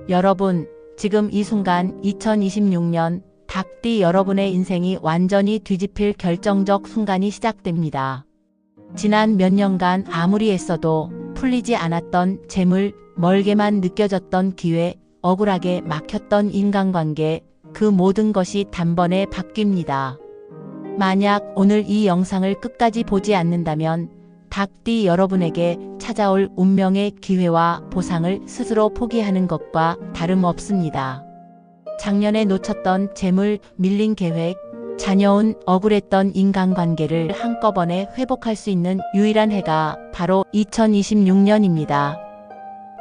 여러분, 지금 이 순간 2026년 닭띠 여러분의 인생이 완전히 뒤집힐 결정적 순간이 시작됩니다. 지난 몇 년간 아무리 애써도 풀리지 않았던 재물, 멀게만 느껴졌던 기회, 억울하게 막혔던 인간관계, 그 모든 것이 단번에 바뀝니다. 만약 오늘 이 영상을 끝까지 보지 않는다면 닭띠 여러분에게 찾아올 운명의 기회와 보상을 스스로 포기하는 것과 다름없습니다. 작년에 놓쳤던 재물, 밀린 계획, 자녀운 억울했던 인간관계를 한꺼번에 회복할 수 있는 유일한 해가 바로 2026년입니다.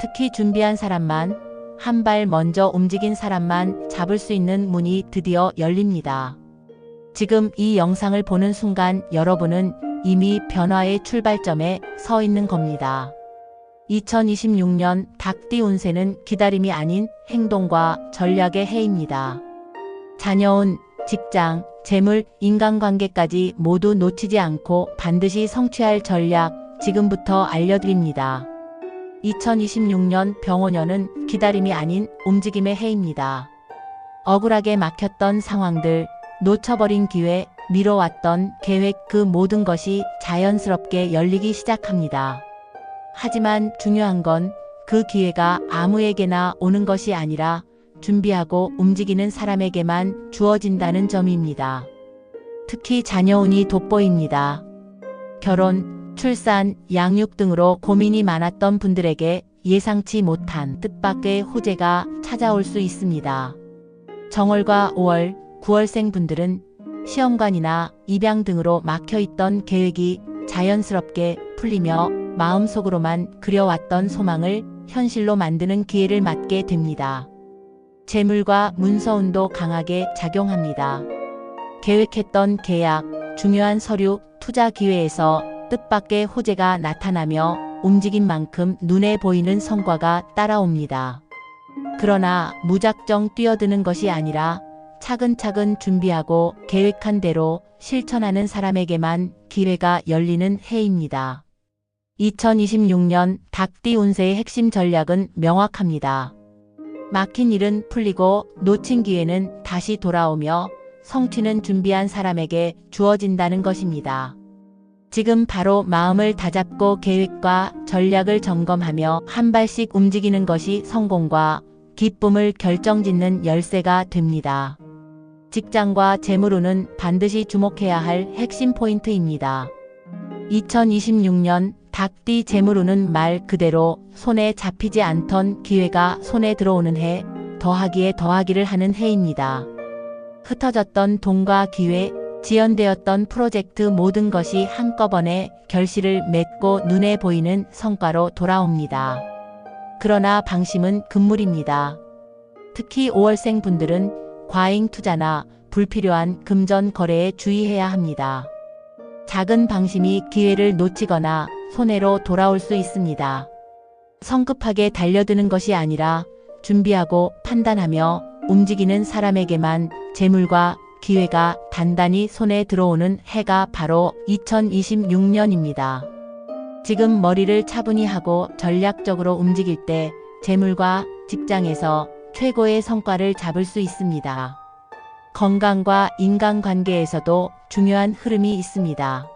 특히 준비한 사람만, 한 발 먼저 움직인 사람만 잡을 수 있는 문이 드디어 열립니다. 지금 이 영상을 보는 순간 여러분은 이미 변화의 출발점에 서 있는 겁니다. 2026년 닭띠 운세는 기다림이 아닌 행동과 전략의 해입니다. 자녀운, 직장, 재물, 인간관계까지 모두 놓치지 않고 반드시 성취할 전략 지금부터 알려드립니다. 2026년 병원년은 기다림이 아닌 움직임의 해입니다. 억울하게 막혔던 상황들, 놓쳐버린 기회, 미뤄왔던 계획 그 모든 것이 자연스럽게 열리기 시작합니다. 하지만 중요한 건 그 기회가 아무에게나 오는 것이 아니라 준비하고 움직이는 사람에게만 주어진다는 점입니다. 특히 자녀운이 돋보입니다. 결혼, 출산, 양육 등으로 고민이 많았던 분들에게 예상치 못한 뜻밖의 호재가 찾아올 수 있습니다. 정월과 5월, 9월생 분들은 시험관이나 입양 등으로 막혀있던 계획이 자연스럽게 풀리며 마음속으로만 그려왔던 소망을 현실로 만드는 기회를 맞게 됩니다. 재물과 문서운도 강하게 작용합니다. 계획했던 계약, 중요한 서류, 투자 기회에서 뜻밖의 호재가 나타나며 움직인 만큼 눈에 보이는 성과가 따라옵니다. 그러나 무작정 뛰어드는 것이 아니라 차근차근 준비하고 계획한 대로 실천하는 사람에게만 기회가 열리는 해입니다. 2026년 닭띠 운세의 핵심 전략은 명확합니다. 막힌 일은 풀리고 놓친 기회는 다시 돌아오며 성취는 준비한 사람에게 주어진다는 것입니다. 지금 바로 마음을 다잡고 계획과 전략을 점검하며 한 발씩 움직이는 것이 성공과 기쁨을 결정짓는 열쇠가 됩니다. 직장과 재물운은 반드시 주목해야 할 핵심 포인트입니다. 2026년 닭띠 재물운은 말 그대로 손에 잡히지 않던 기회가 손에 들어오는 해, 더하기에 더하기를 하는 해입니다. 흩어졌던 돈과 기회, 지연되었던 프로젝트 모든 것이 한꺼번에 결실을 맺고 눈에 보이는 성과로 돌아옵니다. 그러나 방심은 금물입니다. 특히 5월생 분들은 과잉 투자나 불필요한 금전 거래에 주의해야 합니다. 작은 방심이 기회를 놓치거나 손해로 돌아올 수 있습니다. 성급하게 달려드는 것이 아니라 준비하고 판단하며 움직이는 사람에게만 재물과 기회가 단단히 손에 들어오는 해가 바로 2026년입니다. 지금 머리를 차분히 하고 전략적으로 움직일 때 재물과 직장에서 최고의 성과를 잡을 수 있습니다. 건강과 인간관계에서도 중요한 흐름이 있습니다.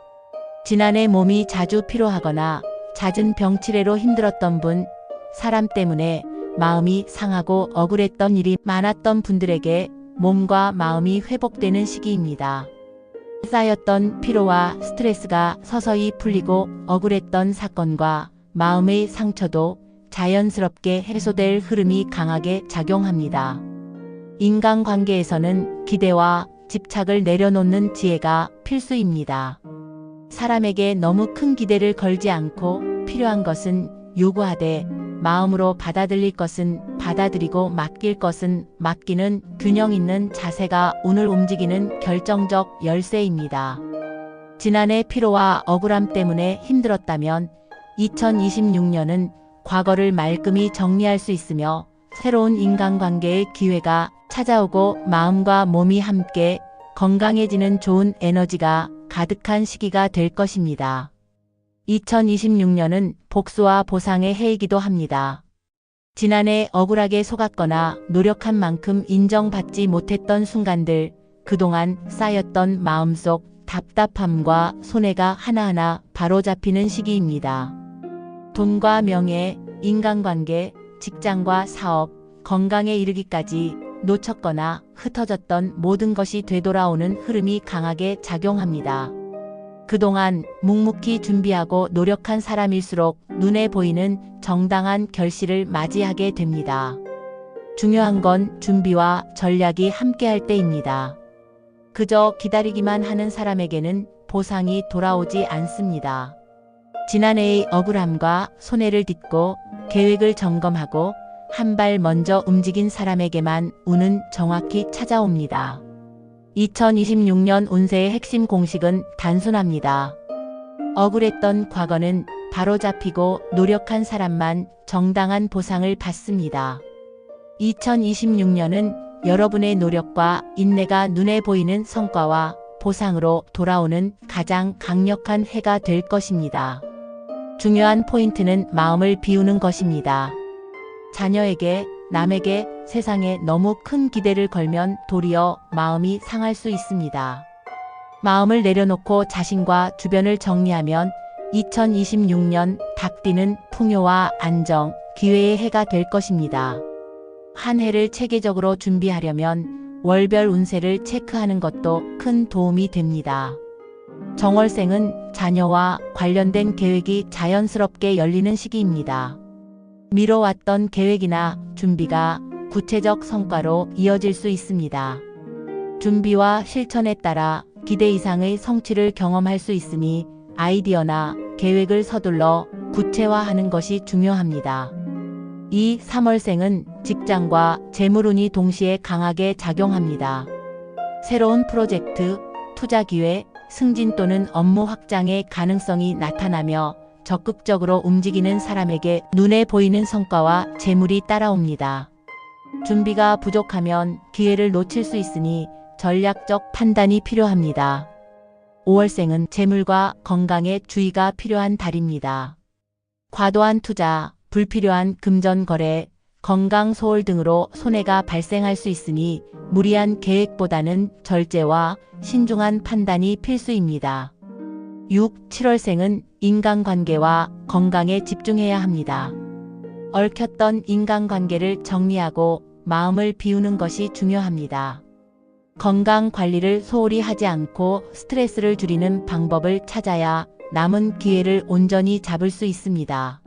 지난해 몸이 자주 피로하거나 잦은 병치레로 힘들었던 분, 사람 때문에 마음이 상하고 억울했던 일이 많았던 분들에게 몸과 마음이 회복되는 시기입니다. 쌓였던 피로와 스트레스가 서서히 풀리고 억울했던 사건과 마음의 상처도 자연스럽게 해소될 흐름이 강하게 작용합니다. 인간관계에서는 기대와 집착을 내려놓는 지혜가 필수입니다. 사람에게 너무 큰 기대를 걸지 않고 필요한 것은 요구하되 마음으로 받아들일 것은 받아들이고 맡길 것은 맡기는 균형 있는 자세가 운을 움직이는 결정적 열쇠입니다. 지난해 피로와 억울함 때문에 힘들었다면 2026년은 과거를 말끔히 정리할 수 있으며 새로운 인간관계의 기회가 찾아오고 마음과 몸이 함께 건강해지는 좋은 에너지가 가득한 시기가 될 것입니다. 2026년은 복수와 보상의 해이기도 합니다. 지난해 억울하게 속았거나 노력한 만큼 인정받지 못했던 순간들, 그동안 쌓였던 마음속 답답함과 손해가 하나하나 바로잡히는 시기입니다. 돈과 명예, 인간관계, 직장과 사업, 건강에 이르기까지 놓쳤거나 흩어졌던 모든 것이 되돌아오는 흐름이 강하게 작용합니다. 그동안 묵묵히 준비하고 노력한 사람일수록 눈에 보이는 정당한 결실을 맞이하게 됩니다. 중요한 건 준비와 전략이 함께할 때입니다. 그저 기다리기만 하는 사람에게는 보상이 돌아오지 않습니다. 지난해의 억울함과 손해를 딛고 계획을 점검하고 한 발 먼저 움직인 사람에게만 운은 정확히 찾아옵니다. 2026년 운세의 핵심 공식은 단순합니다. 억울했던 과거는 바로잡히고 노력한 사람만 정당한 보상을 받습니다. 2026년은 여러분의 노력과 인내가 눈에 보이는 성과와 보상으로 돌아오는 가장 강력한 해가 될 것입니다. 중요한 포인트는 마음을 비우는 것입니다. 자녀에게, 남에게, 세상에 너무 큰 기대를 걸면 도리어 마음이 상할 수 있습니다. 마음을 내려놓고 자신과 주변을 정리하면 2026년 닭띠는 풍요와 안정, 기회의 해가 될 것입니다. 한 해를 체계적으로 준비하려면 월별 운세를 체크하는 것도 큰 도움이 됩니다. 정월생은 자녀와 관련된 계획이 자연스럽게 열리는 시기입니다. 미뤄왔던 계획이나 준비가 구체적 성과로 이어질 수 있습니다. 준비와 실천에 따라 기대 이상의 성취를 경험할 수 있으니 아이디어나 계획을 서둘러 구체화하는 것이 중요합니다. 이 3월생은 직장과 재물운이 동시에 강하게 작용합니다. 새로운 프로젝트, 투자 기회, 승진 또는 업무 확장의 가능성이 나타나며 적극적으로 움직이는 사람에게 눈에 보이는 성과와 재물이 따라옵니다. 준비가 부족하면 기회를 놓칠 수 있으니 전략적 판단이 필요합니다. 5월생은 재물과 건강에 주의가 필요한 달입니다. 과도한 투자, 불필요한 금전 거래, 건강 소홀 등으로 손해가 발생할 수 있으니 무리한 계획보다는 절제와 신중한 판단이 필수입니다. 6, 7월생은 인간관계와 건강에 집중해야 합니다. 얽혔던 인간관계를 정리하고 마음을 비우는 것이 중요합니다. 건강 관리를 소홀히 하지 않고 스트레스를 줄이는 방법을 찾아야 남은 기회를 온전히 잡을 수 있습니다.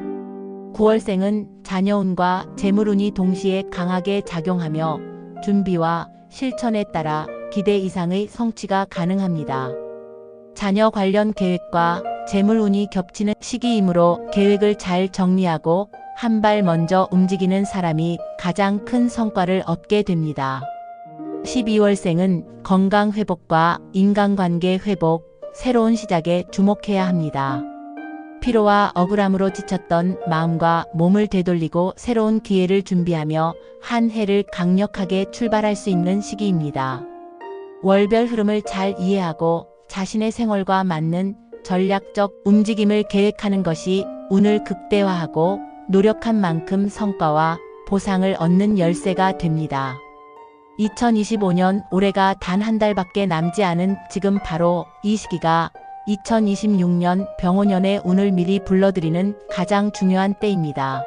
9월생은 자녀운과 재물운이 동시에 강하게 작용하며 준비와 실천에 따라 기대 이상의 성취가 가능합니다. 자녀 관련 계획과 재물운이 겹치는 시기이므로 계획을 잘 정리하고 한 발 먼저 움직이는 사람이 가장 큰 성과를 얻게 됩니다. 12월생은 건강 회복과 인간관계 회복, 새로운 시작에 주목해야 합니다. 피로와 억울함으로 지쳤던 마음과 몸을 되돌리고 새로운 기회를 준비하며 한 해를 강력하게 출발할 수 있는 시기입니다. 월별 흐름을 잘 이해하고 자신의 생활과 맞는 전략적 움직임을 계획하는 것이 운을 극대화하고 노력한 만큼 성과와 보상을 얻는 열쇠가 됩니다. 2025년 올해가 단 한 달밖에 남지 않은 지금 바로 이 시기가 2026년 병원년의 운을 미리 불러들이는 가장 중요한 때입니다.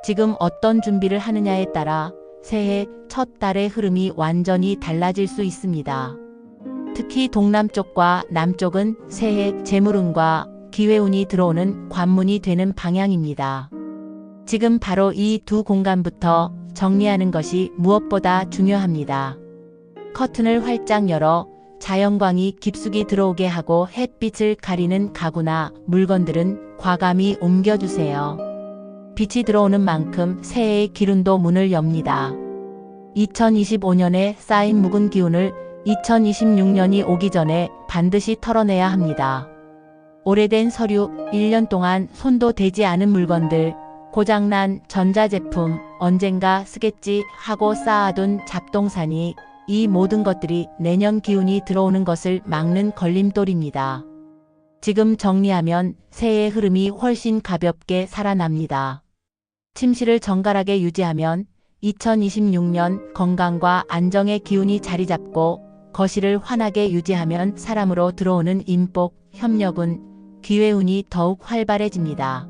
지금 어떤 준비를 하느냐에 따라 새해 첫 달의 흐름이 완전히 달라질 수 있습니다. 특히 동남쪽과 남쪽은 새해 재물운과 기회운이 들어오는 관문이 되는 방향입니다. 지금 바로 이 두 공간부터 정리하는 것이 무엇보다 중요합니다. 커튼을 활짝 열어 자연광이 깊숙이 들어오게 하고 햇빛을 가리는 가구나 물건들은 과감히 옮겨주세요. 빛이 들어오는 만큼 새해의 기운도 문을 엽니다. 2025년에 쌓인 묵은 기운을 2026년이 오기 전에 반드시 털어내야 합니다. 오래된 서류, 1년 동안 손도 대지 않은 물건들, 고장난 전자제품, 언젠가 쓰겠지 하고 쌓아둔 잡동사니 이 모든 것들이 내년 기운이 들어오는 것을 막는 걸림돌입니다. 지금 정리하면 새해의 흐름이 훨씬 가볍게 살아납니다. 침실을 정갈하게 유지하면 2026년 건강과 안정의 기운이 자리 잡고, 거실을 환하게 유지하면 사람으로 들어오는 인복, 협력운, 기회운이 더욱 활발해집니다.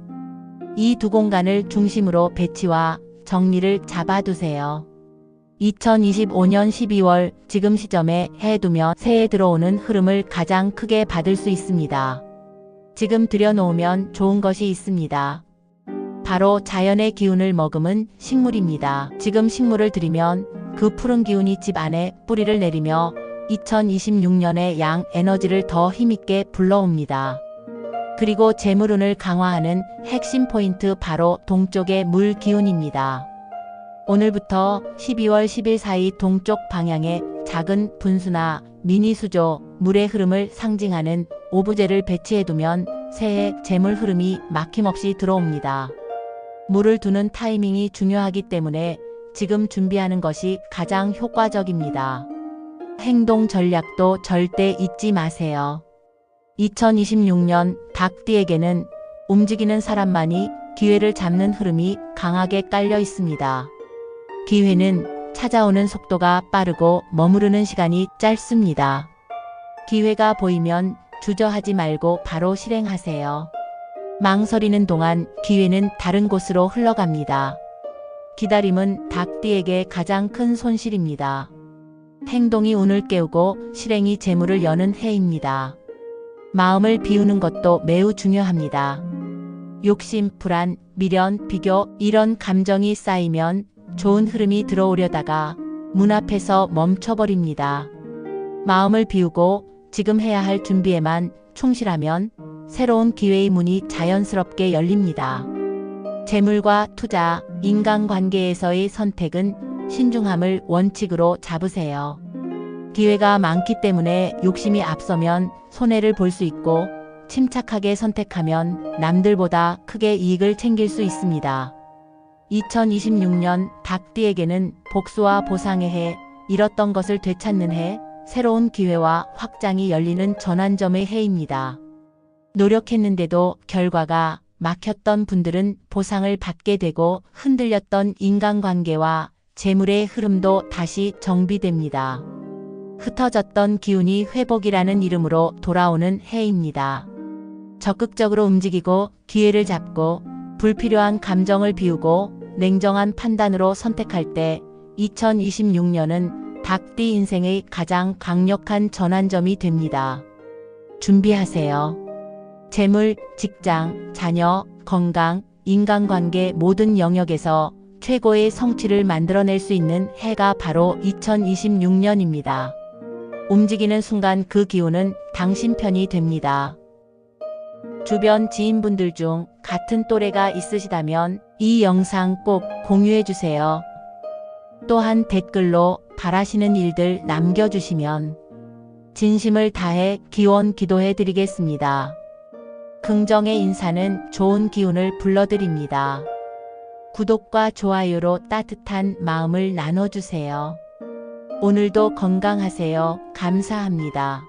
이 두 공간을 중심으로 배치와 정리를 잡아두세요. 2025년 12월 지금 시점에 해두면 새해 들어오는 흐름을 가장 크게 받을 수 있습니다. 지금 들여놓으면 좋은 것이 있습니다. 바로 자연의 기운을 머금은 식물입니다. 지금 식물을 들이면 그 푸른 기운이 집 안에 뿌리를 내리며 2026년의 양 에너지를 더 힘있게 불러옵니다. 그리고 재물운을 강화하는 핵심 포인트 바로 동쪽의 물 기운입니다. 오늘부터 12월 10일 사이 동쪽 방향에 작은 분수나 미니 수조, 물의 흐름을 상징하는 오브제를 배치해두면 새해 재물 흐름이 막힘없이 들어옵니다. 물을 두는 타이밍이 중요하기 때문에 지금 준비하는 것이 가장 효과적입니다. 행동 전략도 절대 잊지 마세요. 2026년 닭띠에게는 움직이는 사람만이 기회를 잡는 흐름이 강하게 깔려 있습니다. 기회는 찾아오는 속도가 빠르고 머무르는 시간이 짧습니다. 기회가 보이면 주저하지 말고 바로 실행하세요. 망설이는 동안 기회는 다른 곳으로 흘러갑니다. 기다림은 닭띠에게 가장 큰 손실입니다. 행동이 운을 깨우고 실행이 재물을 여는 해입니다. 마음을 비우는 것도 매우 중요합니다. 욕심, 불안, 미련, 비교 이런 감정이 쌓이면 좋은 흐름이 들어오려다가 문 앞에서 멈춰버립니다. 마음을 비우고 지금 해야 할 준비에만 충실하면 새로운 기회의 문이 자연스럽게 열립니다. 재물과 투자, 인간관계에서의 선택은 신중함을 원칙으로 잡으세요. 기회가 많기 때문에 욕심이 앞서면 손해를 볼 수 있고, 침착하게 선택하면 남들보다 크게 이익을 챙길 수 있습니다. 2026년 닭띠에게는 복수와 보상의 해, 잃었던 것을 되찾는 해, 새로운 기회와 확장이 열리는 전환점의 해입니다. 노력했는데도 결과가 막혔던 분들은 보상을 받게 되고, 흔들렸던 인간관계와 재물의 흐름도 다시 정비됩니다. 흩어졌던 기운이 회복이라는 이름으로 돌아오는 해입니다. 적극적으로 움직이고 기회를 잡고 불필요한 감정을 비우고 냉정한 판단으로 선택할 때 2026년은 닭띠 인생의 가장 강력한 전환점이 됩니다. 준비하세요. 재물, 직장, 자녀, 건강, 인간관계 모든 영역에서 최고의 성취를 만들어낼 수 있는 해가 바로 2026년입니다. 움직이는 순간 그 기운은 당신 편이 됩니다. 주변 지인분들 중 같은 또래가 있으시다면 이 영상 꼭 공유해주세요. 또한 댓글로 바라시는 일들 남겨주시면 진심을 다해 기원 기도해드리겠습니다. 긍정의 인사는 좋은 기운을 불러드립니다. 구독과 좋아요로 따뜻한 마음을 나눠주세요. 오늘도 건강하세요. 감사합니다.